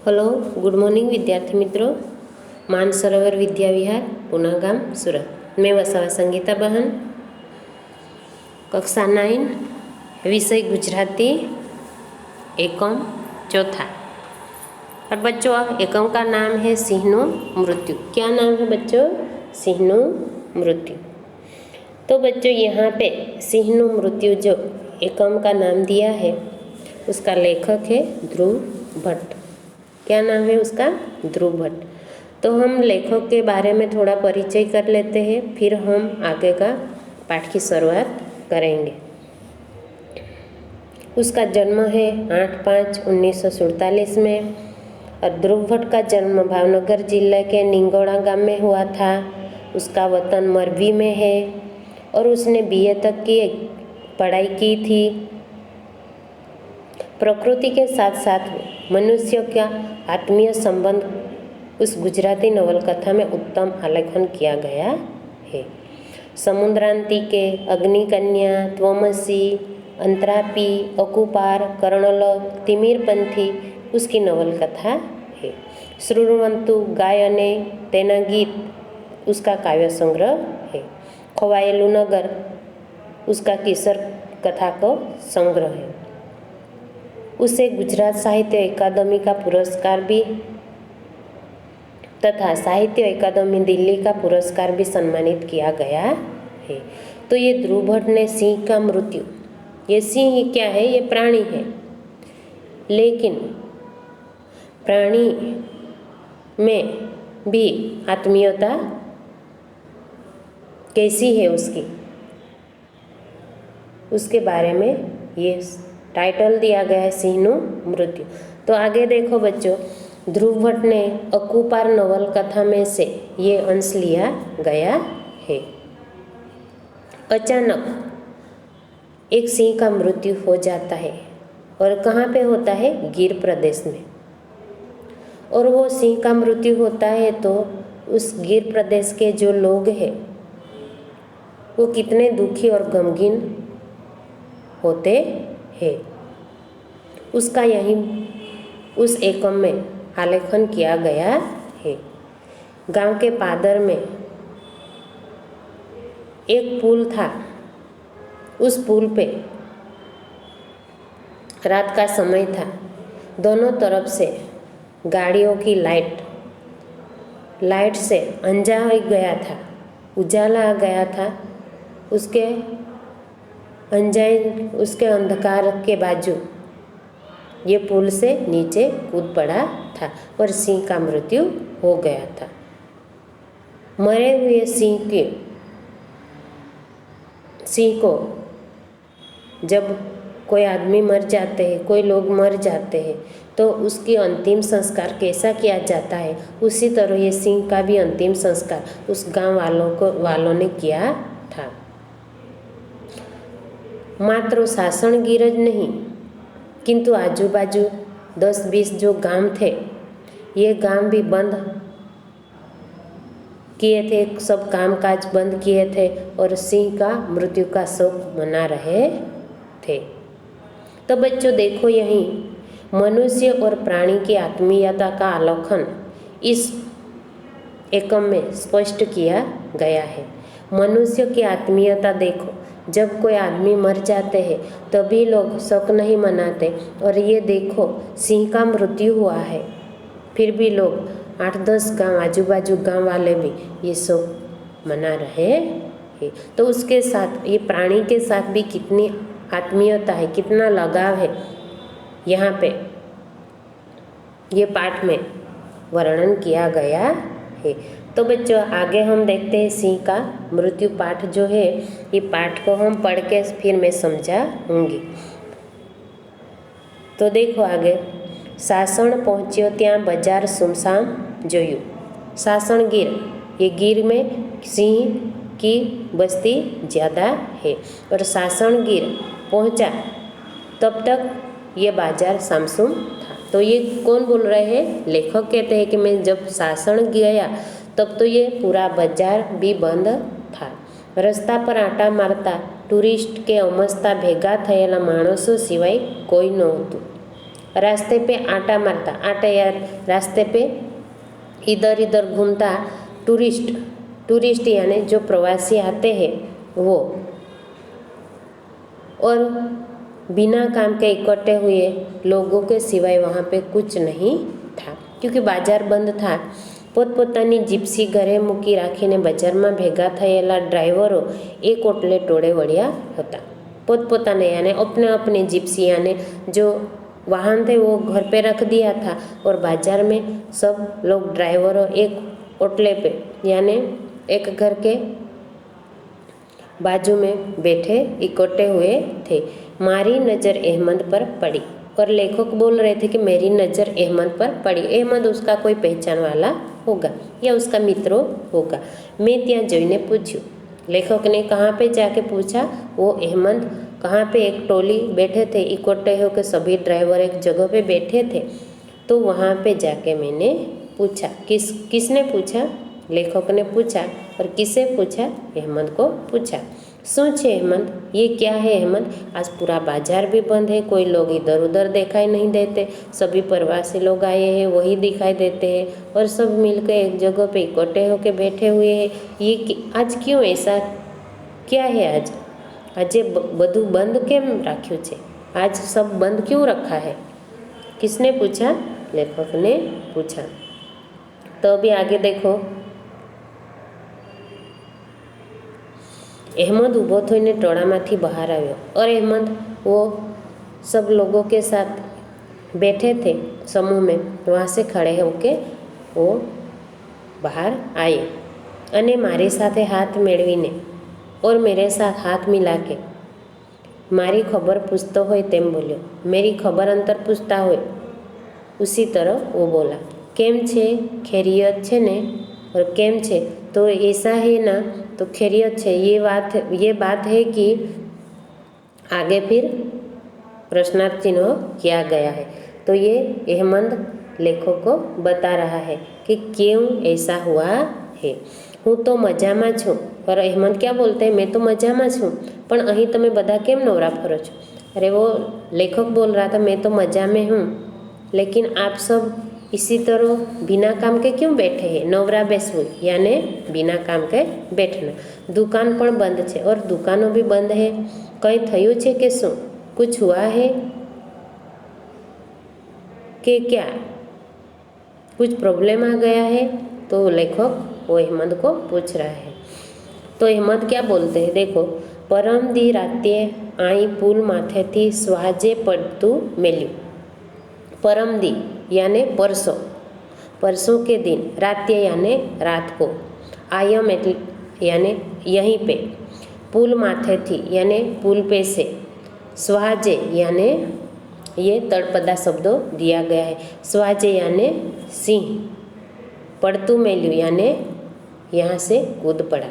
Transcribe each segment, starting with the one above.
Hello, good morning विद्यार्थी मित्रों। मानसरोवर विद्या विहार, पूना गाम, सूरत। मैं वसावा संगीता बहन, कक्षा 9, विषय गुजराती, एकम चौथा। और बच्चों, एकम का नाम है सिंहनु मृत्यु। क्या नाम है बच्चों? सिंहनु मृत्यु। तो बच्चों, यहाँ पे सिंहनु मृत्यु जो एकम का नाम दिया है, उसका लेखक है ध्रुव भट्ट। क्या नाम है उसका? ध्रुव भट्ट। तो हम लेखक के बारे में थोड़ा परिचय कर लेते हैं, फिर हम आगे का पाठ की शुरुआत करेंगे। उसका जन्म है 8/5/1947 में और ध्रुव भट्ट का जन्म भावनगर जिले के निंगोड़ा गांव में हुआ था। उसका वतन मरवी में है और उसने BA तक की पढ़ाई की थी। प्रकृति के साथ साथ मनुष्य का आत्मीय संबंध उस गुजराती नवलकथा में उत्तम आलेखन किया गया है। समुद्रांतिके, अग्निकन्या, त्वमसी, अंतरापी, अकुपार, कर्णलोक, तिमिरपंथी उसकी नवलकथा है। श्रुणवंतु गायने तेना गीत उसका काव्य संग्रह है। खवायेलु नगर उसका किशोर कथा को संग्रह है। उसे गुजरात साहित्य अकादमी का पुरस्कार भी तथा साहित्य अकादमी दिल्ली का पुरस्कार भी सम्मानित किया गया है। तो ये ध्रुव भट्ट ने सिंह का मृत्यु, ये सिंह क्या है? ये प्राणी है, लेकिन प्राणी में भी आत्मीयता कैसी है उसके बारे में ये टाइटल दिया गया है सिंहनु मृत्यु। तो आगे देखो बच्चों, ध्रुव भट्ट ने अकुपार नवल कथा में से ये अंश लिया गया है। अचानक एक सिंह का मृत्यु हो जाता है और कहाँ पे होता है? गिर प्रदेश में। और वो सिंह का मृत्यु होता है तो उस गिर प्रदेश के जो लोग हैं वो कितने दुखी और गमगीन होते हैं, उसका यही उस एकम में आलेखन किया गया है। गांव के पादर में एक पुल था। उस पुल पे रात का समय था। दोनों तरफ से गाड़ियों की लाइट से अंजान गया था, उजाला आ गया था। उसके अंधकार के बाजू ये पुल से नीचे कूद पड़ा था और सिंह का मृत्यु हो गया था। मरे हुए सिंह को जब कोई आदमी मर जाते हैं, कोई लोग मर जाते हैं, तो उसकी अंतिम संस्कार कैसा किया जाता है, उसी तरह ये सिंह का भी अंतिम संस्कार उस गांव वालों ने किया था। मात्र सासण गिरज नहीं, किंतु आजू बाजू 10-20 जो गांव थे, ये गांव भी बंद किए थे, सब कामकाज बंद किए थे और सिंह का मृत्यु का शोक मना रहे थे। तो बच्चों देखो, यहीं मनुष्य और प्राणी की आत्मीयता का आलेखन इस एकम में स्पष्ट किया गया है। मनुष्य की आत्मीयता देखो, जब कोई आदमी मर जाते हैं तभी लोग शोक नहीं मनाते, और ये देखो सिंह का मृत्यु हुआ है फिर भी लोग 8-10 गांव आजू बाजू गांव वाले भी ये शोक मना रहे हैं। तो उसके साथ ये प्राणी के साथ भी कितनी आत्मीयता है, कितना लगाव है, यहाँ पे ये पाठ में वर्णन किया गया है। तो बच्चों आगे हम देखते हैं सिंह का मृत्यु पाठ जो है, ये पाठ को हम पढ़ के फिर मैं समझाऊंगी। तो देखो आगे, सासण पहुँच्यो त्या बजार सुमसाम जोयु। सासण गिर, ये गिर में सिंह की बस्ती ज़्यादा है, और सासण गिर पहुँचा तब तक ये बाजार सामसुम था। तो ये कौन बोल रहे हैं? लेखक कहते हैं कि मैं जब सासण गया तब तो ये पूरा बाजार भी बंद था। रस्ता पर आटा मारता टूरिस्ट के अमस्ता भेगा थयेला माणसों सिवाय कोई नहोतुं। रास्ते पे आटा मारता, आटा या रास्ते पे इधर इधर घूमता टूरिस्ट यानी जो प्रवासी आते हैं वो, और बिना काम के इकट्ठे हुए लोगों के सिवाय वहाँ पे कुछ नहीं था, क्योंकि बाजार बंद था। પોતપોતાની જીપ્સી ઘરે મૂકી રાખીને બજારમાં ભેગા થયેલા ડ્રાઈવરો એક ઓટલે ટોળે વળ્યા હતા। પોતપોતાને यानी अपने अपने जिप्सी यानी जो वाहन थे वो घर पे रख दिया था, और बाजार में सब लोग ड्राइवरों एक ओटले पे यानी एक घर के बाजू में बैठे इकट्ठे हुए थे। मारी नज़र अहमद पर पड़ी, और लेखक बोल रहे थे कि मेरी नज़र अहमद पर पड़ी। अहमद उसका कोई पहचान वाला होगा या उसका मित्र होगा। मैं ત્યાં જઈને પૂછ્યું, लेखक ने कहाँ पे जाके पूछा? वो अहमद कहाँ पे एक टोली बैठे थे, इकट्ठे होकर सभी ड्राइवर एक जगह पे बैठे थे, तो वहाँ पे जाके मैंने पूछा। किसने पूछा? लेखक ने पूछा। और किसे पूछा? अहमद को पूछा। શું છે अहमद? ये क्या है अहमद? आज पूरा बाजार भी बंद है, कोई लोग इधर उधर दिखाई नहीं देते, सभी प्रवासी लोग आए हैं वही दिखाई देते हैं, और सब मिलकर एक जगह पे इकट्ठे होकर बैठे हुए हैं। ये आज क्यों ऐसा क्या है? आज બધું बंद કેમ રાખ્યું છે? आज सब बंद क्यों रखा है? किसने पूछा? लेखक ने पूछा। तो अभी आगे देखो, अहमद ઊભો થઈને ટોળામાંથી બહાર આવ્યો, और अहमद वो सब लोगों के साथ बैठे थे समूह में, वहाँ से खड़े होके वो बाहर आए અને મારી સાથે હાથ મેળવીને और मेरे साथ हाथ मिला के मारी खबर पूछतो होय तेम बोल्यो। मेरी खबर अंतर पूछता होय उसी तरह वो बोला। केम छे? खैरियत छे ने? और केम छे? तो ऐसा है ना, तो खैरियत है। ये बात है कि आगे फिर प्रश्नार्थ चिन्ह किया गया है। तो ये अहमद लेखक को बता रहा है कि क्यों ऐसा हुआ है। हूँ तो मजा में छूँ, और अहमद क्या बोलते हैं? मैं तो मजा में छूँ, पण अहीं तमे बधा केम नवरा फरो छो? अरे वो लेखक बोल रहा था मैं तो मजा में हूँ, लेकिन आप सब इसी तरह बिना काम के क्यों बैठे हैं? नवरा बेसવું यानी बिना काम के बैठना। दुकान पण बंद है, और दुकानों भी बंद है। कहीं थयुं छे के शुं? कुछ हुआ है कि क्या? कुछ प्रॉब्लम आ गया है? तो लेखक वो अहमद को पूछ रहा है। तो अहमद क्या बोलते हैं? देखो, परम दी रात्ये आई पुल माथे थी स्वाजे पड़तू मेल्यू। परम दी यानी परसों के दिन, रात्य यानी रात को, आयम यानी यहीं पे, पुल माथे थी यानी पुल पे से, स्वाजे यानी ये तड़पदा शब्दों दिया गया है। स्वाजे यानी सिंह, पड़तू मेल्यू यानी यहाँ से कूद पड़ा।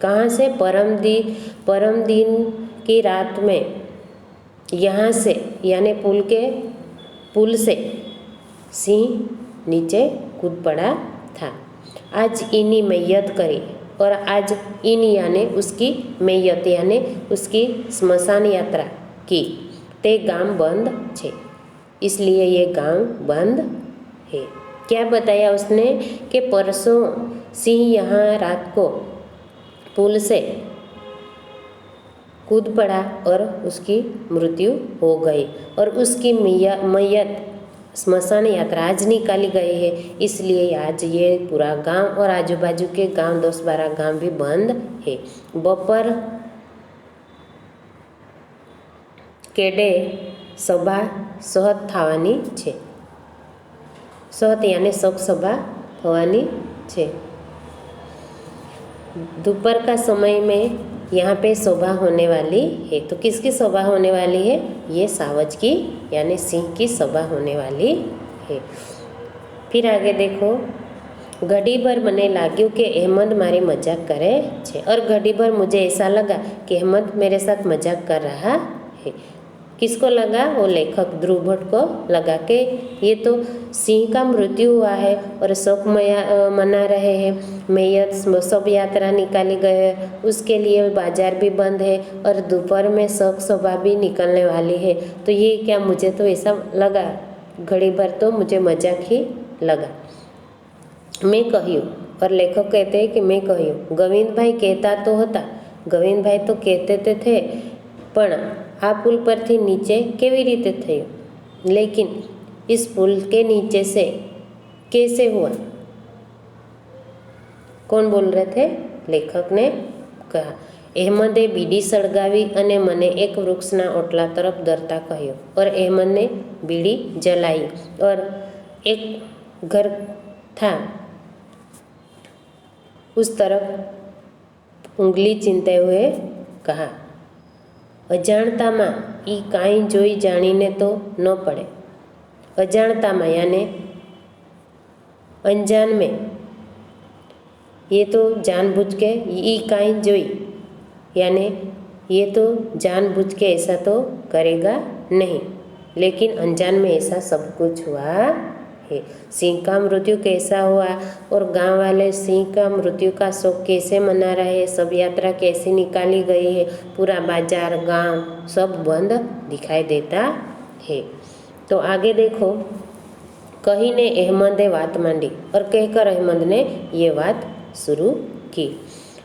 कहाँ से? परम दिन की रात में यहाँ से यानी पुल से सिंह नीचे कूद पड़ा था। आज इनी मैयत करी, और आज इन यानी उसकी मैयत यानी उसकी स्मशान यात्रा की। ते गांव बंद है, इसलिए ये गांव बंद है। क्या बताया उसने? कि परसों सिंह यहाँ रात को पुल से कूद पड़ा और उसकी मृत्यु हो गई, और उसकी मैयत स्मशान यात्रा आज निकाली गई है। इसलिए आज ये पूरा गांव और आजू बाजू के गांव 10-12 गांव भी बंद है। बपर केडे सभा सहत थवानी छे। सहत यानी शोक सभा थवानी छे। दोपहर का समय में यहाँ पे सभा होने वाली है। तो किसकी सभा होने वाली है? ये सावज की यानी सिंह की सभा होने वाली है। फिर आगे देखो, घड़ी भर मने लाग्यू कि अहमद मारी मजाक करे छे, और घड़ी भर मुझे ऐसा लगा कि अहमद मेरे साथ मजाक कर रहा है। किसको लगा? वो लेखक ध्रुव भट्ट को लगा कि ये तो सिंह का मृत्यु हुआ है और शोक मना रहे हैं, मैयत शव यात्रा निकाली गई है, उसके लिए बाजार भी बंद है और दोपहर में शोक शोभा भी निकलने वाली है। तो ये क्या, मुझे तो ऐसा लगा, घड़ी भर तो मुझे मजाक ही लगा। मैं કહ્યું, और लेखक कहते हैं कि मैं કહ્યું, गोविंद भाई कहता तो होता, गोविंद भाई तो कहते तो थे, पण आ पुल पर थी नीचे केवी रीते थयुं, लेकिन इस पुल के नीचे से कैसे हुआ? कौन बोल रहे थे? लेखक ने कहा, अहमदे बीड़ी सળગાવી અને મને एक वृक्षना ओटला तरफ धरता કહ્યું, और अहमद ने बीड़ी जलाई और एक घर था उस तरफ उंगली चींधते हुए कहा, अजाणतामां ई कांई जोई जाणीने तो न पड़े। अजाणतामां याने अनजान में, ये तो जानबूझ के, ई कांई जोई यानी ये तो जानबूझ के ऐसा तो करेगा नहीं, लेकिन अनजान में ऐसा सब कुछ हुआ है। सिंह का मृत्यु कैसा हुआ और गांव वाले सिंह का मृत्यु का शोक कैसे मना रहे हैं, सब यात्रा कैसे निकाली गई है, पूरा बाजार गांव सब बंद दिखाई देता है। तो आगे देखो, कहीने अहमदे बात मांडी और कहकर अहमद ने ये बात शुरू की।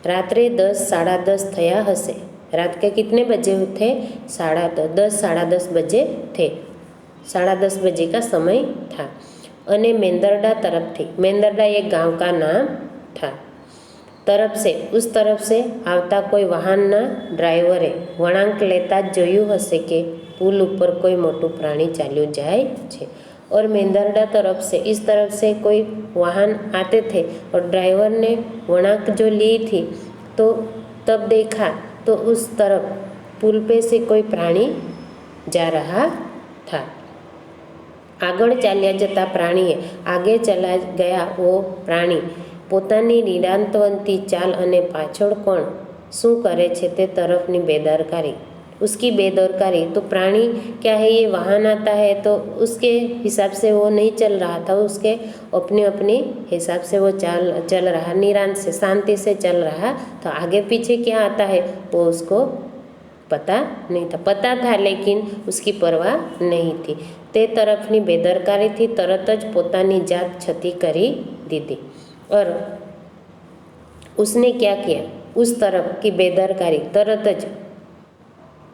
रात्रे 10 साढ़ा 10 थया हसे। रात के कितने बजे थे? 10 साढ़ा 10 बजे थे। 10:30 बजे का समय था। अने मेंदरडा तरफ थी, मेंदरडा एक गांव का नाम था, तरफ से, उस तरफ से आवता कोई वाहनना ड्राइवरे वळांक लेता ज जोयुं हशे के पुल ऊपर कोई मोटું प्राणी चाल्યું जाए छे। और मेंदरडा तरफ से, इस तरफ से कोई वाहन आते थे और ड्राइवर ने वळांक जो ली थी तो तब देखा तो उस तरफ पुल पे से कोई प्राणी जा रहा था। આગળ ચાલ્યા જતા પ્રાણીએ આગે ચલા ગયા वो प्राणी પોતાની નિરાંતવંતી ચાલ અને પાછળ કોણ શું કરે છે તે તરફની બેદરકારી, उसकी बेदरकारी। तो प्राणी क्या है, ये वाहन आता है तो उसके हिसाब से वो नहीं चल रहा था, उसके अपने अपने हिसाब से वो चल रहा, निरांत से, शांति से चल रहा। तो आगे पीछे क्या आता है वो उसको पता नहीं था, पता था लेकिन उसकी परवाह नहीं थी। ते तरफनी बेदरकारी थी, तरत ज पोतानी जात छती करी दीधी। और उसने क्या किया, उस तरफ की बेदरकारी तरत ज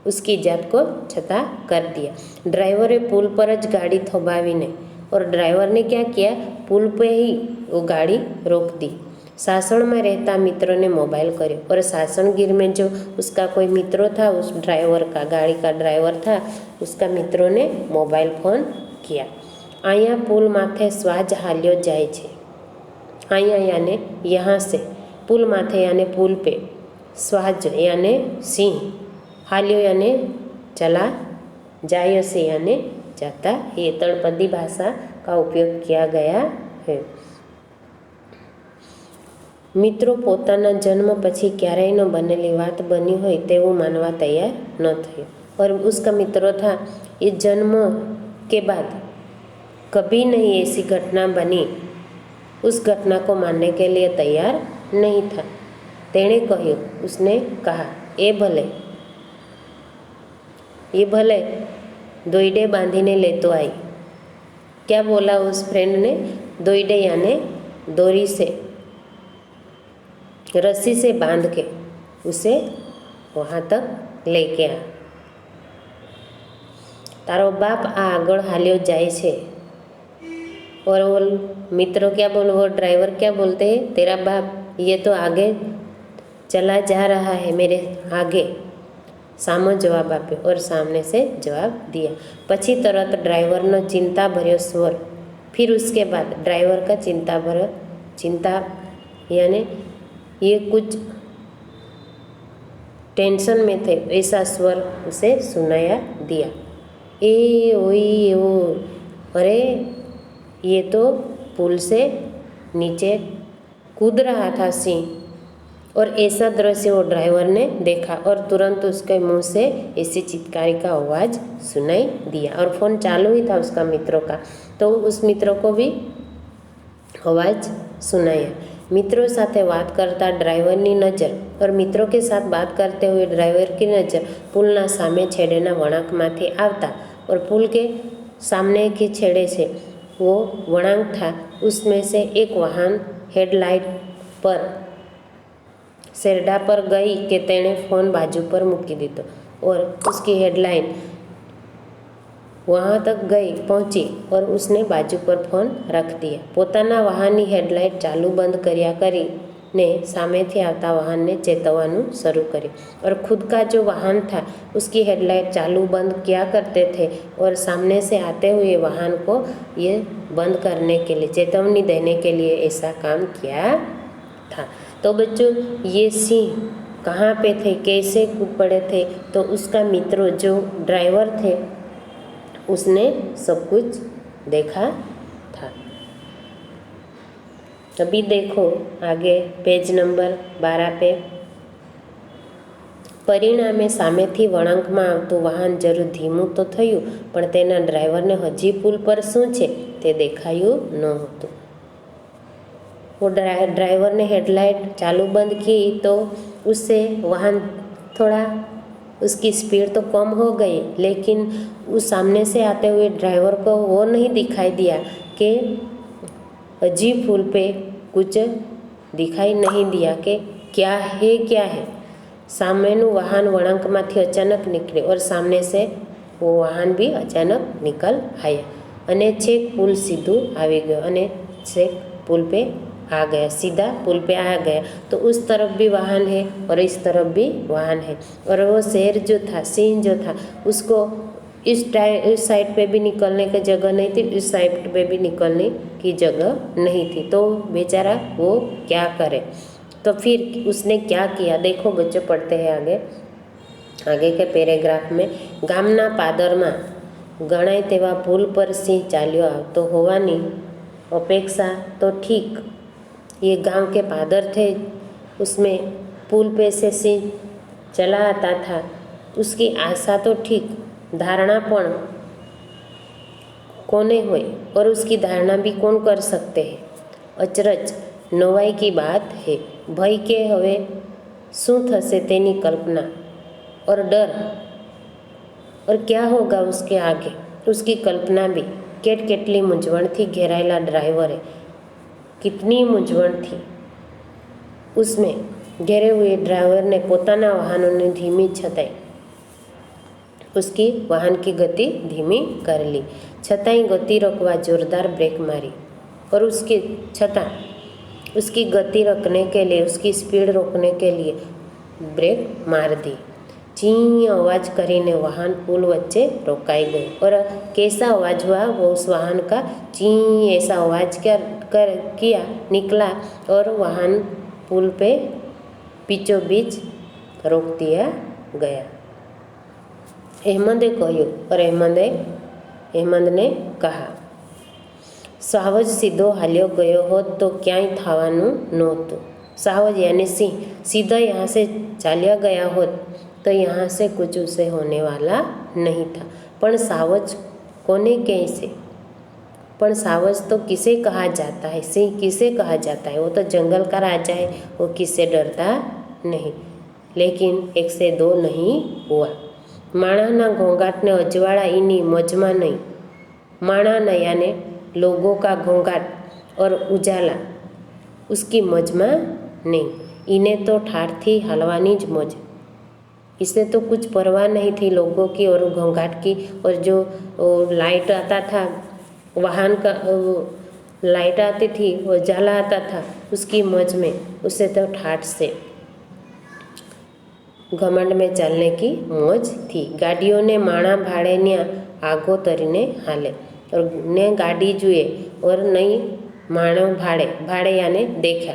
उसकी जात को छता कर दिया। ड्राइवरे पुल पर ज गाड़ी थोबावीने, और ड्राइवर ने क्या किया, पुल पे ही वो गाड़ी रोक दी। सासण में रहता मित्र ने मोबाइल કર્યો, और सासणगीर में जो उसका कोई मित्र था, उस ड्राइवर का, गाड़ी का ड्राइवर था, उसका मित्रों ने मोबाइल फोन किया। आया पुल माथे स्वाज हाल्यो जाए छे। आया यानी यहाँ से, पुल माथे यानी पुल पे, स्वाज यानी सिंह, हाल्यो यानी चला, जायो से यानी जाता। ये तळपदी भाषा का उपयोग किया गया है। मित्रों पोताना जन्म पछी क्यारेय न बनेली बात बनी होय तेवुं मानवा तैयार न थयो, और उसका मित्र था, इस जन्म के बाद कभी नहीं ऐसी घटना बनी, उस घटना को मानने के लिए तैयार नहीं था। तेणे कह्युं, उसने कहा, ए भले दोईडे बांधीने लेतो आई। क्या बोला उस फ्रेंड ने? दोईडे यानी दोरी से, रस्सी से बांध के उसे वहाँ तक लेके आ। तारो बाप आ आगळ हाल्यो जाए छे। और वो मित्र क्या बोलो, वो ड्राइवर क्या बोलते हैं, तेरा बाप ये तो आगे चला जा रहा है, मेरे आगे। सामो जवाब आप्यो, और सामने से जवाब दिया। पछी तरत ड्राइवर नो चिंता भर्यो स्वर, फिर उसके बाद ड्राइवर का चिंता यानी ये कुछ टेंशन में थे ऐसा स्वर उसे सुनाया दिया। ए ओई ओ, अरे ये तो पुल से नीचे कूद रहा था सिंह, और ऐसा दृश्य वो ड्राइवर ने देखा और तुरंत उसके मुंह से ऐसी चित्कारी का आवाज़ सुनाई दिया। और फ़ोन चालू ही था उसका मित्रों का, तो उस मित्रों को भी आवाज़ सुनाया। मित्रों સાથે વાત કરતા ડ્રાઈવરની નજર और मित्रों के साथ बात करते हुए ड्राइवर की नज़र पुलना सामे छेड़ेना वळांकमांथी आवता और पुल के सामने के छेड़े से वो वळांक था, उसमें से एक वाहन हेडलाइट पर शेरडा पर गई कि तेणे फ़ोन बाजू पर मूकी दीधो और उसकी हेडलाइन वहाँ तक गई पहुँची और उसने बाजू पर फ़ोन रख दिया। पोताना वाहननी हेडलाइट चालू बंद कर्या करीने सामेथी आवता वाहन ने चेतववानुं शुरू कर्युं और खुद का जो वाहन था उसकी हेडलाइट चालू बंद किया करते थे और सामने से आते हुए वाहन को ये बंद करने के लिए, चेतावनी देने के लिए ऐसा काम किया था। तो बच्चों, ये सिंह कहाँ पे थे, कैसे कूद पड़े थे? तो उसका मित्र जो ड्राइवर थे उसने सब कुछ देखा था। अभी देखो आगे पेज नंबर 12 पे, परिणामे सामेथी वळांकमां आवतुं वाहन जरूर धीमुं तो थयुं, पण तेना ड्राइवरने हजी पुल पर शुं छे ते देखायुं नहोतुं। वो ड्राइवर ने हेडलाइट चालू बंद की तो उससे वाहन थोड़ा, उसकी स्पीड तो कम हो गई, लेकिन उस सामने से आते हुए ड्राइवर को वो नहीं दिखाई दिया कि हजी पुल पे कुछ दिखाई नहीं दिया कि क्या है। सामेનું वाहन वळांकमांथी अचानक निकले और सामने से वो वाहन भी अचानक निकल आया अने छेक पुल सीधું આવી ગયો અને छेक पुल पे आ गया, सीधा पुल पे आ गया। तो उस तरफ भी वाहन है और इस तरफ भी वाहन है और वो शेर जो था, सिंह जो था, उसको इस साइड पे भी निकलने की जगह नहीं थी, इस साइड पे भी निकलने की जगह नहीं थी। तो बेचारा वो क्या करे? तो फिर उसने क्या किया, देखो बच्चों, पढ़ते हैं आगे के पैराग्राफ में। गामना पादरमा गणाय तेवा पुल पर सिंह चाल्यो आवतो होवानी अपेक्षा तो ठीक, ये गांव के पादर थे, उसमें पुल पे से सिंह चला आता था, उसकी आशा तो ठीक, धारणा पण कोने होय और उसकी धारणा भी कौन कर सकते हैं? अचरज नवाई की बात है। भय के हवे शू थशे तेनी कल्पना और डर, और क्या होगा उसके आगे, उसकी कल्पना भी। केटली मूंझवण थी घेरायेला ड्राइवरे, कितनी मूंझवण थी उसमें। घेरे हुए ड्राइवर ने पोताना वाहनों ने धीमी छताई उसकी वाहन की गति धीमी कर ली, छताई गति रोकवा जोरदार ब्रेक मारी और उसकी छता उसकी गति रोकने के लिए, उसकी स्पीड रोकने के लिए ब्रेक मार दी। ची आवाज़ करीने वाहन पुल वच्चे रोकाई गई। और कैसा आवाज़ हुआ वो उस वाहन का? ची ऐसा आवाज़ किया निकला और वाहन पुल पे बीचों बीच रोक दिया गया। अहमदे कह્યું और अहमद ने कहा, सावज सीधो हाल्यो गयो होत तो क्यांय थवानुं नहोतुं। सावज यानी सिंह सीधा यहाँ से चाल्या गया होत तो यहाँ से कुछ उसे होने वाला नहीं था। पण सावज कोने कैसे? पण सावज तो किसे कहा जाता है? सिंह किसे कहा जाता है? वो तो जंगल का राजा है, वो किससे डरता नहीं। लेकिन 1 से 2 नहीं हुआ। माणाना घोंघाट ने अजवाड़ा इनी मौजमा नहीं। माणाना यानी लोगों का घोंघाट और उजाला उसकी मौजमा नहीं। इन्हें तो ठार थी हलवानी ज मौज, इसे तो कुछ परवाह नहीं थी लोगों की और घोंघाट की। और जो लाइट आता था वाहन का, लाइट आती थी, उजाला आता था, उसकी मौज में उसे तो ठाठ से घमंड में चलने की मौज थी। गाड़ियों ने माणा भाड़े न्या आगो तरीने हाले और ने गाड़ी जुए और नहीं माणो भाड़े यानी देखा,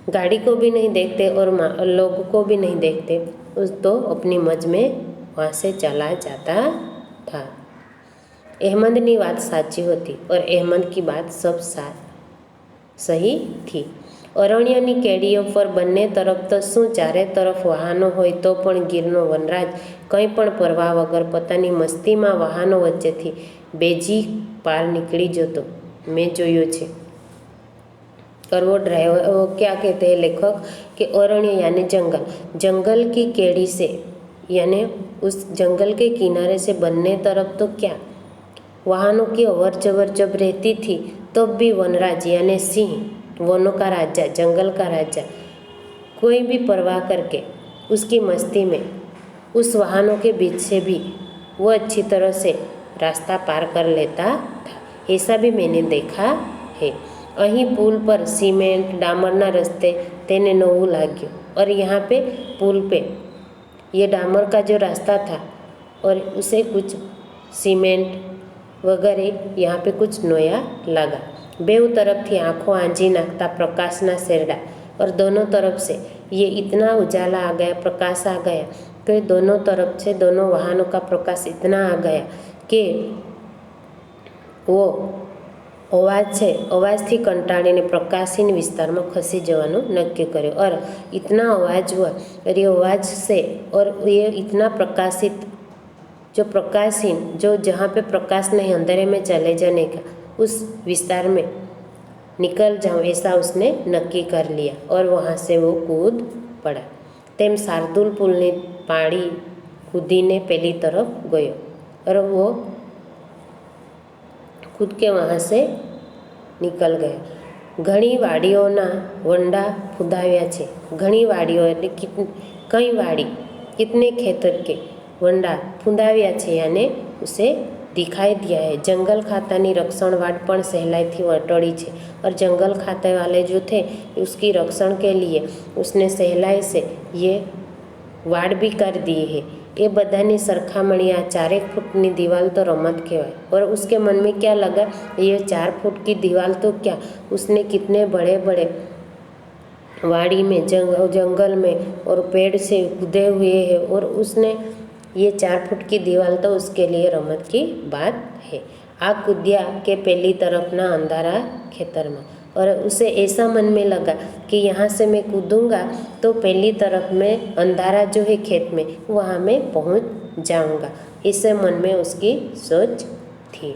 गाड़ी को भी नहीं देखते और लोगों को भी नहीं देखते, उस तो अपनी मौज में वहाँ से चला जाता था। अहमद की बात साची होती और अहमद की बात सब सही थी। અરણ્યની કેડીઓ પર બંને તરફ તો શું ચારે તરફ વાહનો હોય તો પણ ગીરનો વનરાજ કંઈ પણ પરવા વગર પોતાની મસ્તીમાં વાહનો વચ્ચેથી બેજી પાર નીકળી જતો મેં જોયો છે। और वो ड्राइवर क्या कहते हैं लेखक कि अरण्य यानी जंगल, जंगल की केड़ी से यानी उस जंगल के किनारे से बनने तरफ तो क्या वाहनों की अवर जवर जब रहती थी तब भी वनराज यानी सिंह, वनों का राजा, जंगल का राजा कोई भी परवाह करके उसकी मस्ती में उस वाहनों के बीच से भी वो अच्छी तरह से रास्ता पार कर लेता था। ऐसा भी मैंने देखा है। અહીં પુલ પર सीमेंट डामरना रस्ते तेने नवू लाग्यो और यहाँ पे पुल पे ये डामर का जो रास्ता था और उसे कुछ सीमेंट वगैरह यहाँ पे कुछ नया लगा। बेव तरफ थी आँखों आंजी नाखता प्रकाशना शेरडा और दोनों तरफ से ये इतना उजाला आ गया, प्रकाश आ गया कि दोनों तरफ से दोनों वाहनों का प्रकाश इतना आ गया कि वो अवाज है अवाजथी कंटाळीने प्रकाशहीन विस्तार में खसी जवानुं नक्की कर्युं और इतना अवाज हुआ और ये अवाज से और ये इतना प्रकाशित जो प्रकाशहीन जो जहाँ पे प्रकाश नहीं अंधेरे में चले जाने का उस विस्तार में निकल जाऊँ ऐसा उसने नक्की कर लिया और वहाँ से वो कूद पड़ा। तेम शार्दुल पुलनी पाड़ी कूदीने पहली तरफ गयो और वो कूद के वहाँ से निकल गया। घणी वाड़ीओना वंडा फुदाव्या छे। घणी वाड़ीओ एटले कई वाड़ी कितने खेतर के वंडा फुदाव्या छे यानी उसे दिखाई दिया है। जंगल खातानी रक्षण वाड़ पण सहलाई थी वटोड़ी छे और जंगल खाते वाले जो थे उसकी रक्षण के लिए उसने सहलाई से ये वाड़ भी कर दी है। ये बधानी सरखामणी आ 4 फूटनी दीवाल तो रमत कहवाय और उसके मन में क्या लगा ये 4 फुट की दीवाल तो क्या उसने कितने बड़े बड़े वाड़ी में जंगल में और पेड़ से कूदे हुए हैं और उसने ये 4 फुट की दीवार तो उसके लिए रमत की बात है। आ कूदिया के पहली तरफ ना अंधारा खेतर में और उसे ऐसा मन में लगा कि यहाँ से मैं कूदूँगा तो पहली तरफ में अंधारा जो है खेत में वहाँ मैं पहुँच जाऊँगा। इसे मन में उसकी सोच थी।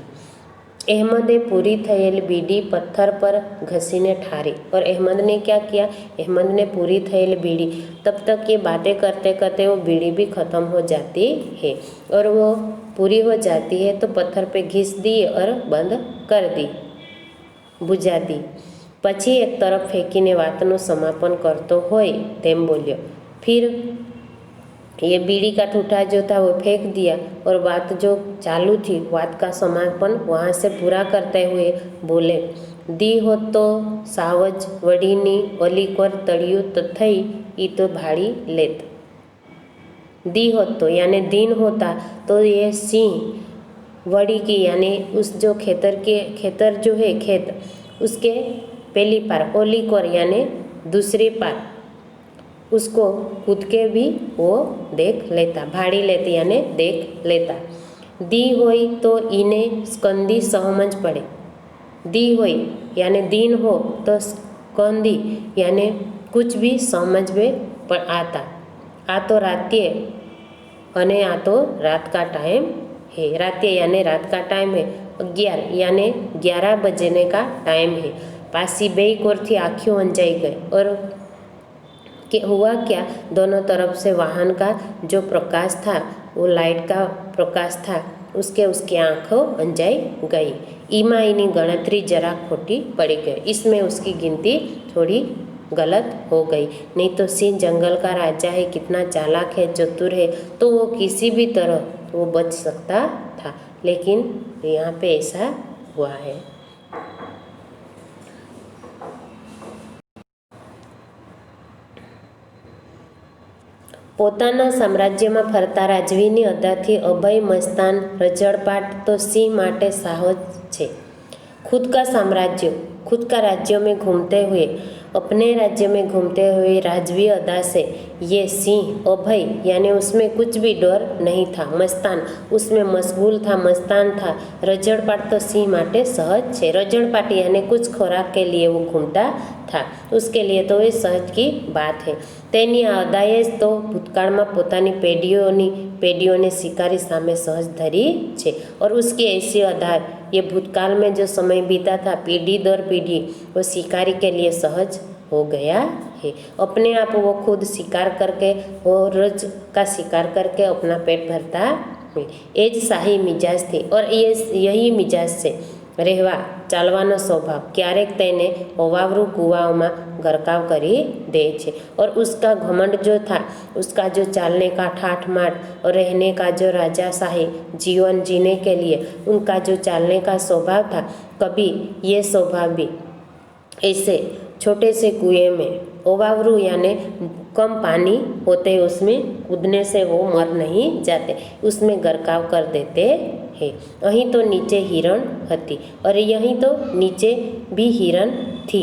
अहमदे पूरी थयेल बीड़ी पत्थर पर घसीने ठारी और अहमद ने क्या किया, अहमद ने पूरी थयेल बीड़ी, तब तक ये बातें करते करते वो बीड़ी भी ख़त्म हो जाती है और वो पूरी हो जाती है तो पत्थर पे घिस दी और बंद कर दी, बुझा दी। पछी एक तरफ फेंकीने वातનું समापन करतो होय तेम बोल्यो। फिर ये बीड़ी का ठूठा जो था वो फेंक दिया और बात जो चालू थी बात का समापन वहाँ से पूरा करते हुए बोले, दी हो तो सावज वडीनी ओली कर तड़िયું तो थई ई तो भाड़ी लेत। दी हो तो यानी दिन होता तो ये सिंह वड़ी की यानी उस जो खेतर जो है खेत उसके पहली पार ओली कोर यानी दूसरी पार उसको कूद के भी वो देख लेता, भाड़ी लेती यानी देख लेता। दी होई तो इने स्कंदी सहमज पड़े। दी होई यानी दिन हो तो स्कंदी यानी कुछ भी समझ में पर आता। आ तो रात्ये अने आ तो रात का टाइम है। रात्ये यानी रात का टाइम है। 11 यानी 11 बजने का टाइम है। पासी बे कोर थी आँखों अंजाई गई और कि हुआ क्या, दोनों तरफ से वाहन का जो प्रकाश था वो लाइट का प्रकाश था उसकी आँखों अंजाई गई। ईमा इनी गणतरी जरा खोटी पड़ी गई, इसमें उसकी गिनती थोड़ी गलत हो गई। नहीं तो सिंह जंगल का राजा है, कितना चालाक है, चतुर है, तो वो किसी भी तरह वो बच सकता था, लेकिन यहाँ पे ऐसा हुआ है। પોતાના સામ્રાજ્યમાં ફરતા રાજવીની અદાથી અભય મસ્તાન રજળપાટ તો સિંહ માટે સાહસ છે। खुद का राज्यों में घूमते हुए अपने राज्य में घूमते हुए राजवी अदा से ये सिंह अभय यानी उसमें कुछ भी डर नहीं था। मस्तान उसमें मशगूल था, मस्तान था। रजड़पाट तो सिंह माटे सहज है। रजड़पाट यानी कुछ खुराक के लिए वो घूमता था, उसके लिए तो ये सहज की बात है। तेनी आ अदाए तो भूतकाळમાં પોતાની પેઢીઓને शिकारी सामे सहज धरी है। और उसकी ऐसी अदा, ये भूतकाल में जो समय बीता था पीढ़ी दर पीढ़ी वो शिकारी के लिए सहज हो गया है। अपने आप वो खुद शिकार करके और रोज का शिकार करके अपना पेट भरता है। ये ज शाही मिजाज थी और ये यही मिजाज से રહેવા ચાલવાનો સ્વભાવ ક્યારેક તેને અવાવરૂ કૂવાઓમાં ગરકાવ કરી દે છે। और उसका घमंड जो था, उसका जो चालने का ठाठ माठ और रहने का जो राजाशाही जीवन जीने के लिए उनका जो चालने का स्वभाव था, कभी ये स्वभाव भी ऐसे छोटे से कुएं में ओवावरू यानी कम पानी होते उसमें कूदने से वो मर नहीं जाते, उसमें गरकाव कर देते हैं। અહીં તો નીચે હિરણ હતી और यहीं तो नीचे भी हिरण थी।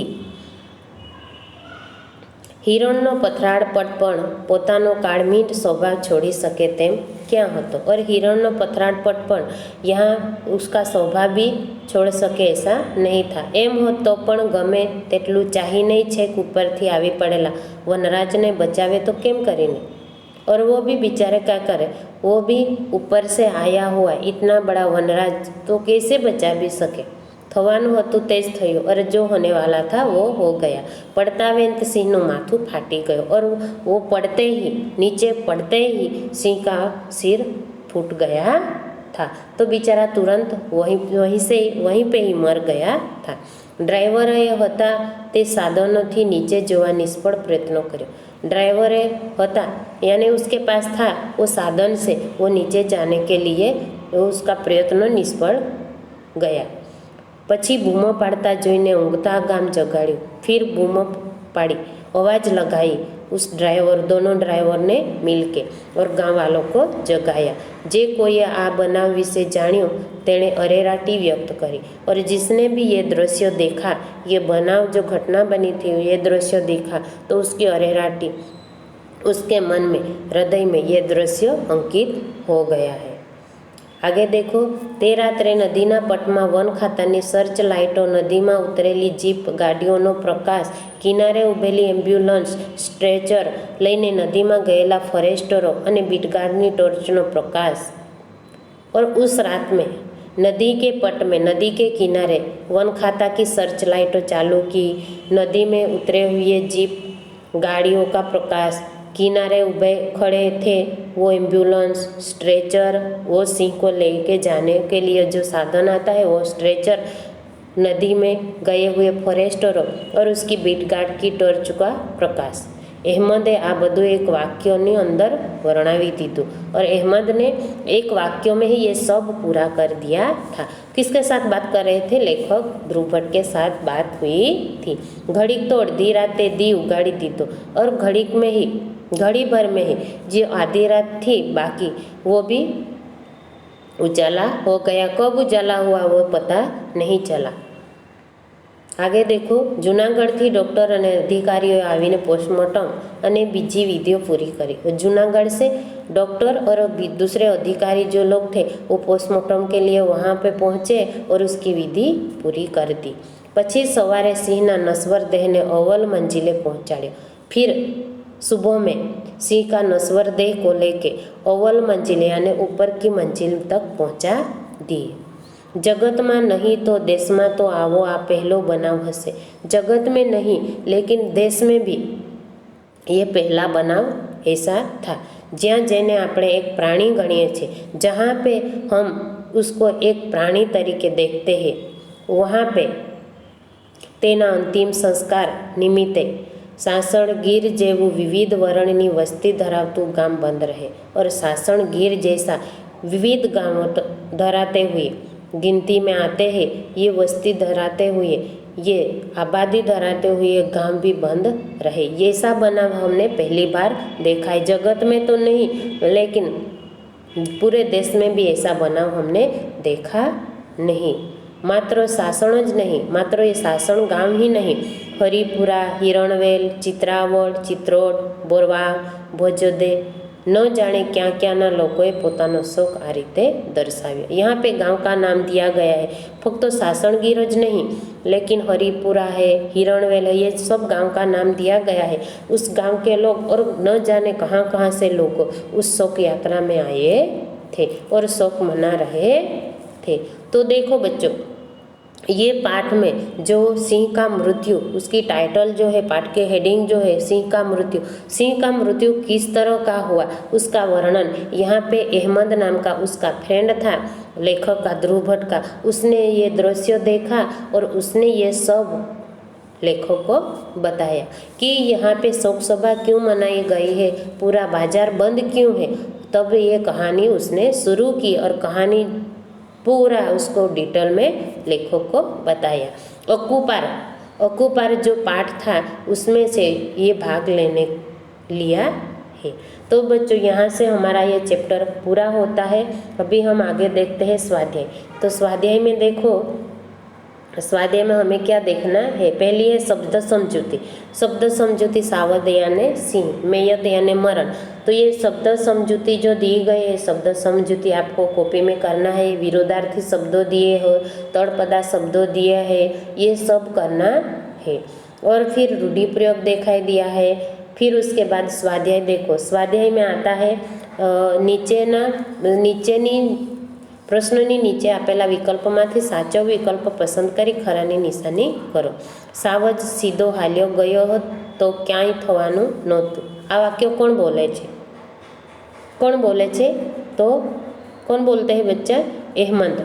हिरणનો પથરાળપટ પણ પોતાનો કાળમીટ સ્વભાવ छोड़ी सके तेम क्या હતો और हिरणનો પથરાળપટ પણ यहाँ उसका स्वभाव भी छोड़ सके ऐसा नहीं था। एम होत तो पण गमे तेटલું ચાહી નહીં છેક ઉપરથી આવી पड़ेला वनराजने बचावे तो केम करीने। और वो भी बेचारे क्या करे, वो भी ऊपर से आया हुआ इतना बड़ा वनराज तो कैसे बचा भी सके। थवानुं हतुं तेज थयुं और जो होने वाला था वो हो गया। पड़ता वेंत सिंहનું माथું फाटी गयो और वो पड़ते ही नीचे पड़ते ही सिंह का सिर फूट गया था। तो बेचारा तुरंत वहीं पे ही मर गया था। ड्राइवरे हता ते साधनोथी नीचे जोवा निष्फળ प्रयत्नों कर्यो। ड्राइवरे हता यानी उसके पास था वो साधन से वो नीचे जाने के लिए उसका प्रयत्न निष्फળ गया। पछी बूमो पाड़ता जोईने ऊँघता गाम जगाड़्યું। फिर बूमो पाड़ी, आवाज़ लगाई उस ड्राइवर, दोनों ड्राइवर ने मिलके और गाँव वालों को जगाया। जे कोઈએ आ बनाव विषे जाण्યું तेणे अरेराटी व्यक्त करी और जिसने भी ये दृश्य देखा, ये बनाव जो घटना बनी थी ये दृश्य देखा तो उसकी अरेराटी, उसके मन में हृदय में ये दृश्य अंकित हो गया है। आगे देखो, ते रात्रे नदीना पटमां वन खातानी सर्च लाइटो, नदीमां उतरेली जीप गाड़ीओनो प्रकाश, किनारे उभेली एम्ब्युलन्स, स्ट्रेचर लईने नदीमां गयेला फॉरेस्टरो अने बीटगार्डनी टॉर्चनो प्रकाश। और उस रात में नदी के पट में, नदी के किनारे वन खाता की सर्च लाइटों चालू की, नदी में उतरे हुए जीप गाड़ियों का प्रकाश, किनारे उभे खड़े थे वो एम्बुलेंस, स्ट्रेचर, वो सिंह को लेके जाने के लिए जो साधन आता है वो स्ट्रेचर, नदी में गए हुए फॉरेस्टरों और उसकी बीट गार्ड की टॉर्च का प्रकाश। अहमदे आ बधुं एक वाक्योनी अंदर वर्णवी दीधुं और अहमद ने एक वाक्य में ही ये सब पूरा कर दिया था। किसके साथ बात कर रहे थे? लेखक ध्रुव भट्ट के साथ बात हुई थी। घड़ीक तो अर्धी राते दी उगाड़ी दीधो और घड़ीक में ही, घड़ी भर में ही जो आधी रात थी बाकी वो भी उजाला हो गया। कब उजाला हुआ वो पता नहीं चला। आगे देखो, जूनागढ़ थी डॉक्टर और अधिकारीओ आवीने पोस्टमार्टम अने बीजी विधिओ पूरी करी। जूनागढ़ से डॉक्टर और दूसरे अधिकारी जो लोग थे वो पोस्टमार्टम के लिए वहाँ पे पहुँचे और उसकी विधि पूरी कर दी। पछी सवारे सिंहना नश्वर देह ने अव्वल मंजिले पहुँचाड्यो। फिर सुबह में सिंह का नश्वर देह को लेके अव्वल मंजिले यानी ऊपर की मंजिल तक पहुँचा दिए। जगत में नहीं तो देश में तो आवो आ पहलो बनाव हसे। जगत में नहीं लेकिन देश में भी ये पहला बनाव ऐसा था। ज्यां जेने આપણે एक प्राणी गणीए छे, जहाँ पे हम उसको एक प्राणी तरीके देखते हैं, वहाँ पे तेना अंतिम संस्कार निमित्ते सासणगीर जेवू विविध वर्णनी वस्ती धरावतुं गाम बंद रहे और सासणगीर जैसा विविध गांवों धराते हुए गिनती में आते हैं, ये वस्ती धराते हुए, ये आबादी धराते हुए गांव भी बंद रहे। ये ऐसा बनाव हमने पहली बार देखा है। जगत में तो नहीं लेकिन पूरे देश में भी ऐसा बनाव हमने देखा नहीं। मात्र शासन ज नहीं, मात्र ये शासन गांव ही नहीं, हरिपुरा, हिरणवेल, चित्रावड़, चित्रोड, बोरवा, भोजोदे न जाने क्या क्या ना लोगों पोतानो शोक आ रीते दर्शाव्यो। यहाँ पे गांव का नाम दिया गया है, फक्त सासणगीर ज नहीं लेकिन हरिपुरा है, हिरणवेल है, ये सब गांव का नाम दिया गया है। उस गांव के लोग और न जाने कहाँ कहाँ से लोग उस शोक यात्रा में आए थे और शोक मना रहे थे। तो देखो बच्चों, ये पाठ में जो सिंह का मृत्यु, उसकी टाइटल जो है, पाठ के हेडिंग जो है सिंह का मृत्यु, सिंह का मृत्यु किस तरह का हुआ उसका वर्णन यहाँ पे अहमद नाम का उसका फ्रेंड था लेखक का, ध्रुव भट्ट का, उसने ये दृश्य देखा और उसने ये सब लेखक को बताया कि यहाँ पे शोक सभा क्यों मनाई गई है, पूरा बाजार बंद क्यों है। तब ये कहानी उसने शुरू की और कहानी पूरा उसको डिटेल में लेखक को बताया। अकुपार जो पाठ था उसमें से ये भाग लेने लिया है। तो बच्चों यहाँ से हमारा ये चैप्टर पूरा होता है। अभी हम आगे देखते हैं स्वाध्याय। तो स्वाध्याय में देखो, स्वाध्याय में हमें क्या देखना है, पहली है शब्द समझूती। शब्द समझूती सावध यानी सिंह, मेयत यानी मरण। तो ये शब्द समझूती जो दी गई है, शब्द समझूती आपको कॉपी में करना है। विरोधार्थी शब्दों दिए हो, तड़पदा शब्दों दिए हैं, ये सब करना है। और फिर रूढ़ि प्रयोग दिखाई दिया है। फिर उसके बाद स्वाध्याय देखो, स्वाध्याय में आता है नीचेनी प्रश्नोनी नीचे आपेला विकल्पमांथी साचो विकल्प पसंद करी खरानी निशानी करो। सावज सीधो हाल्यो गयो हो तो क्यांय थवानुं नहोतुं। आ वाक्य कौन बोले छे? कौन बोले छे? तो कौन बोलते हैं बच्चा? अहमद।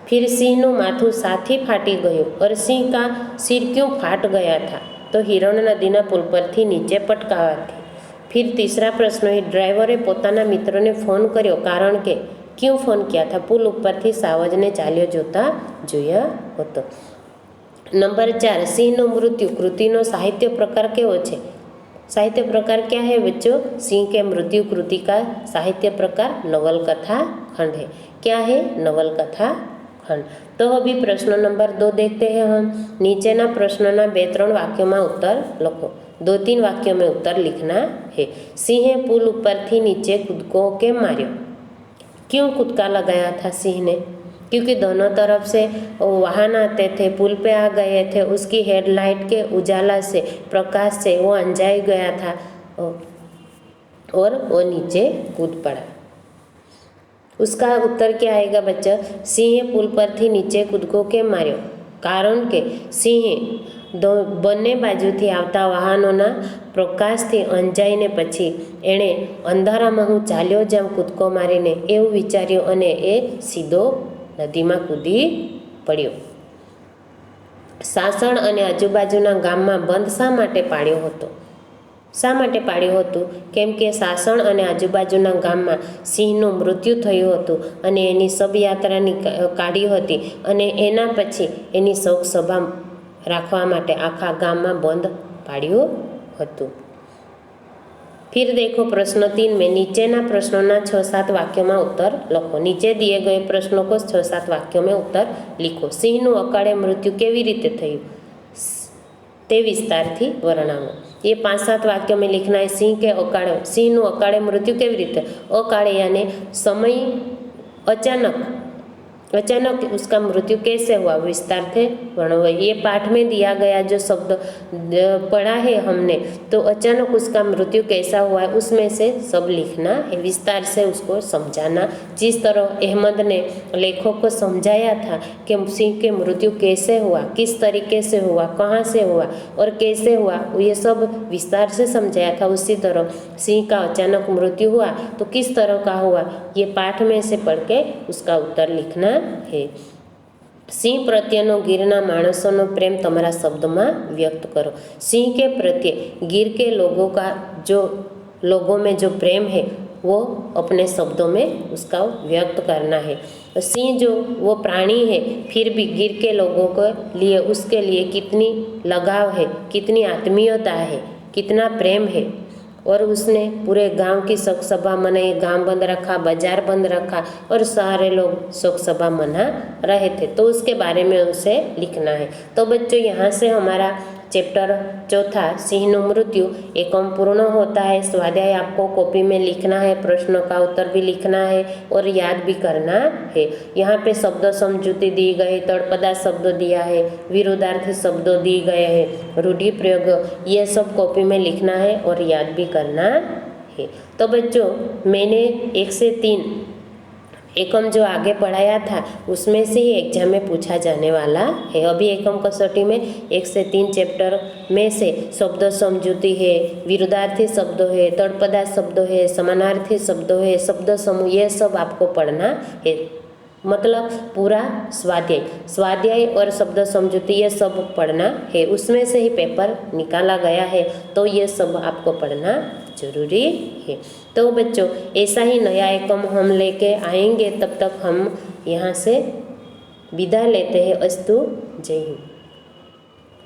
फिर सिंहનું माथું साथी फाटी गयो और सिंह का सिर क्यों फाट गया था? तो हिरण नदीना पुल परथी नीचे पटकावाथी। फिर तीसरा प्रश्न है, ड्राइवरे पोताना मित्रने फोन कर्यो कारण के क्यों फोन किया था? पुल उपरथी सावजने चाल्यो जोता जोया हतो। नंबर 4, सिंहનું मृत्यु कृतिनो साहित्य प्रकार केवो छे? साहित्य प्रकार क्या है बच्चों? सिंह के मृत्यु कृति का साहित्य प्रकार नवलकथा खंड है। क्या है? नवलकथा खंड। तो अभी प्रश्न नंबर 2 देखते हैं हम। नीचेना प्रश्नों 2-3 वाक्यों में उत्तर लिखो। 2-3 वाक्यों में उत्तर लिखना है। सिंहे पुल उपरथी नीचे कूदको केम मार्यो? क्यों कूदका लगाया था सिंह ने? क्योंकि दोनों तरफ से वाहन आते थे, पुल पे आ गए थे, उसकी हेडलाइट के उजाला से, प्रकाश से वो अंजाई गया था और वो नीचे कूद पड़ा। उसका उत्तर क्या आएगा बच्चा? सिंह पुल पर थी नीचे कूदको केम मार्यो? कारण के सिंह બંને બાજુથી આવતા વાહનોના પ્રકાશથી અંજાઈને પછી એણે અંધારામાં હું ચાલ્યો જાઉં કૂદકો મારીને એવું વિચાર્યું અને એ સીધો નદીમાં કૂદી પડ્યો। સાસણ અને આજુબાજુના ગામમાં બંધ શા માટે પાડ્યો હતો? શા માટે પાડ્યું હતું? કેમ કે સાસણ અને આજુબાજુના ગામમાં સિંહનું મૃત્યુ થયું હતું અને એની શબયાત્રાની કાઢી હતી અને એના પછી એની શોક સભા રાખવા માટે આખા ગામમાં બંધ પાડ્યું હતું। फिर देखो प्रश्न 3 में नीचेना प्रश्नों 6-7 वाक्यों में उत्तर लिखो। नीचे दिए गए प्रश्नों को 6-7 वाक्यों में उत्तर लिखो। सिंहનું અકાળે મૃત્યુ કેવી રીતે થયું તે વિસ્તારથી વર્ણવો। ये 5-7 वाक्यों में लिखना है। सिंह के अकाળે, सिंहનું અકાળે मृत्यु કેવી રીતે? अकाળે यानी समय अचानक उसका मृत्यु कैसे हुआ, विस्तार से वर्णव। ये पाठ में दिया गया जो शब्द पढ़ा है हमने, तो अचानक उसका मृत्यु कैसा हुआ है उसमें से सब लिखना है, विस्तार से उसको समझाना। जिस तरह अहमद ने लेखक को समझाया था कि सिंह के मृत्यु कैसे हुआ, किस तरीके से हुआ, कहाँ से हुआ और कैसे हुआ, ये सब विस्तार से समझाया था। उसी तरह सिंह का अचानक मृत्यु हुआ तो किस तरह का हुआ, ये पाठ में से पढ़ के उसका उत्तर लिखना है। सिंह प्रत्येनो गिरना माणसों प्रेम तमारा शब्द में व्यक्त करो। सिंह के प्रत्ये गिर के लोगों में जो प्रेम है वो अपने शब्दों में उसका व्यक्त करना है। सिंह जो वो प्राणी है, फिर भी गिर के लोगों के लिए, उसके लिए कितनी लगाव है, कितनी आत्मीयता है, कितना प्रेम है। और उसने पूरे गांव की शोक सभा मनाई, गांव बंद रखा, बाजार बंद रखा और सारे लोग शोक सभा मना रहे थे, तो उसके बारे में उसे लिखना है। तो बच्चों यहाँ से हमारा चैप्टर चौथा सिंहनु मृत्यु एकम पूर्ण होता है। स्वाध्याय आपको कॉपी में लिखना है, प्रश्नों का उत्तर भी लिखना है और याद भी करना है। यहाँ पे शब्द समझूती दी गई, तड़पदा शब्द दिया है, विरोधार्थी शब्द दिए गए हैं, रूढ़ि प्रयोग, ये सब कॉपी में लिखना है और याद भी करना है। तो बच्चों मैंने 1 से 3 एकम जो आगे पढ़ाया था उसमें से ही एग्जाम में पूछा जाने वाला है। अभी एकम कसौटी में 1 से 3 चैप्टर में से शब्द समझूती है, विरोधार्थी शब्द है, तड़पदा शब्द है, समानार्थी शब्द है, शब्द समूह, ये सब आपको पढ़ना है। मतलब पूरा स्वाध्याय और शब्द समझूती ये सब पढ़ना है। उसमें से ही पेपर निकाला गया है, तो ये सब आपको पढ़ना जरूरी है। तो बच्चों ऐसा ही नया एकम हम लेके आएंगे, तब तक हम यहाँ से विदा लेते हैं। अस्तु, जय हिंद।